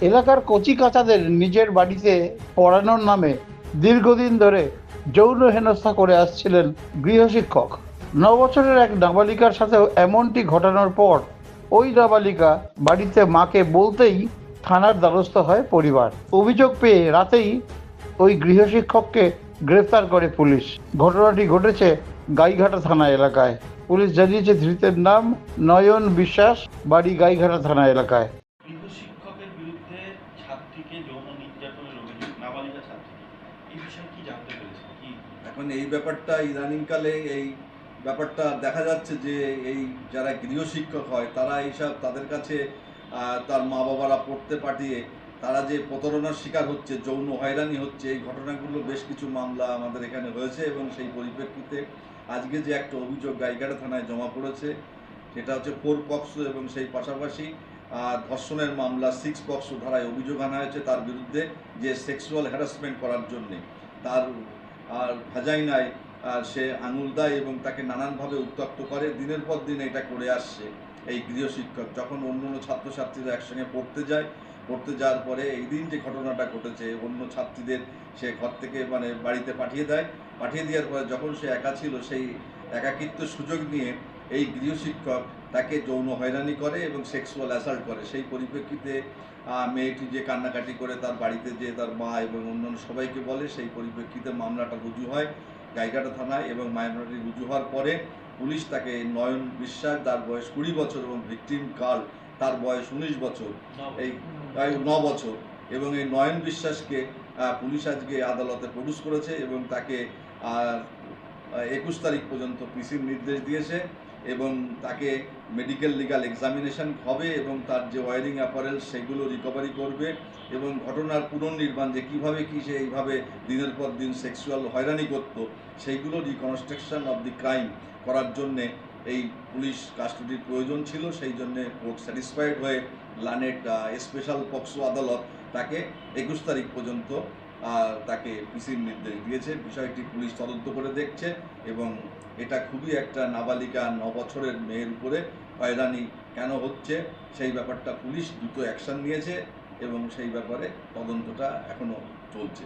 এলাকার কচিকাঁচাদের নিজের বাড়িতে পড়ানোর নামে দীর্ঘদিন ধরে যৌন হেনস্থা করে আসছিলেন গৃহশিক্ষক। 9 বছরের এক নাবালিকার সাথেও এমনটি ঘটানোর পর ওই নাবালিকা বাড়িতে মাকে বলতেই থানার দ্বারস্থ হয় পরিবার। অভিযোগ পেয়ে রাতেই ওই গৃহশিক্ষককে গ্রেফতার করে পুলিশ। ঘটনাটি ঘটেছে গাইঘাটা থানা এলাকায়। পুলিশ জানিয়েছে ধৃতের নাম নয়ন বিশ্বাস, বাড়ি গাইঘাটা থানা এলাকায়। গৃহশিক্ষকের বিরুদ্ধে ছাত্রীকে যৌন নির্যাতনের অভিযোগ, নাবালিকা ছাত্রী, এই বিষয়ে কি জানতে পেরেছেন? কি এখন এই ব্যাপারটা ইদানিংকালে এই ব্যাপারটা দেখা যাচ্ছে যে এই যারা গৃহশিক্ষক হয় তারা এইসব তাদের কাছে তার মা বাবারা পড়তে পাঠিয়ে তারা যে প্রতারণার শিকার হচ্ছে, যৌন হয়রানি হচ্ছে, এই ঘটনাগুলো বেশ কিছু মামলা আমাদের এখানে হয়েছে এবং সেই পরিপ্রেক্ষিতে আজকে যে একটা অভিযোগ গাইঘাটা থানায় জমা পড়েছে সেটা হচ্ছে 4 পক্সো এবং সেই পাশাপাশি ধর্ষণের মামলা 6 পক্সো ধারায় অভিযোগ আনা হয়েছে তার বিরুদ্ধে, যে সেক্সুয়াল হ্যারাসমেন্ট করার জন্যে তার ভাজাইনায় সে আঙুল দেয় এবং তাকে নানানভাবে উত্ত্যক্ত করে। দিনের পর দিন এটা করে আসছে এই গৃহশিক্ষক। যখন অন্য ছাত্রছাত্রীরা একসঙ্গে পড়তে যাওয়ার পরে এই দিন যে ঘটনাটা ঘটেছে, অন্য ছাত্রীদের সে ঘর থেকে বাড়িতে পাঠিয়ে দেওয়ার পরে যখন সে একা ছিল সেই একাকিত্ব সুযোগ নিয়ে এই গৃহশিক্ষক তাকে যৌন হয়রানি করে এবং সেক্সুয়াল অ্যাসাল্ট করে। সেই পরিপ্রেক্ষিতে মেয়েটি যে কান্নাকাটি করে তার বাড়িতে যে তার মা এবং অন্যান্য সবাইকে বলে, সেই পরিপ্রেক্ষিতে মামলাটা রুজু হয় গাইঘাটা থানায় এবং মামলাটি রুজু হওয়ার পরে পুলিশ তাকে নয়ন বিশ্বাস, তার বয়স 20 বছর এবং ভিকটিম গার্ল তার বয়স 19 বছর, এই 9 বছর, এবং এই নয়ন বিশ্বাসকে পুলিশ আজকে আদালতে প্রডিউস করেছে এবং তাকে 21 তারিখ পর্যন্ত পিসির নির্দেশ দিয়েছে এবং তাকে মেডিকেল লিগাল এক্সামিনেশন হবে এবং তার যে ওয়ারিং অ্যাপারেল সেগুলো রিকভারি করবে এবং ঘটনার পুনর্নির্মাণ যে কীভাবে সে এইভাবে দিনের পর দিন সেক্সুয়াল হয়রানি করত সেইগুলো রিকনস্ট্রাকশন অফ দি ক্রাইম করার জন্যে এই পুলিশ কাস্টডির প্রয়োজন ছিল। সেই জন্যে কোর্ট স্যাটিসফাইড হয়ে লানেট স্পেশাল পক্সো আদালত তাকে 21 তারিখ পর্যন্ত তাকে পিসির নির্দেশ দিয়েছে। বিষয়টি পুলিশ তদন্ত করে দেখছে এবং এটা খুবই একটা নাবালিকা 9 বছরের মেয়ের উপরে হয়রানি কেন হচ্ছে সেই ব্যাপারটা পুলিশ দ্রুত অ্যাকশন নিয়েছে এবং সেই ব্যাপারে তদন্তটা এখনও চলছে।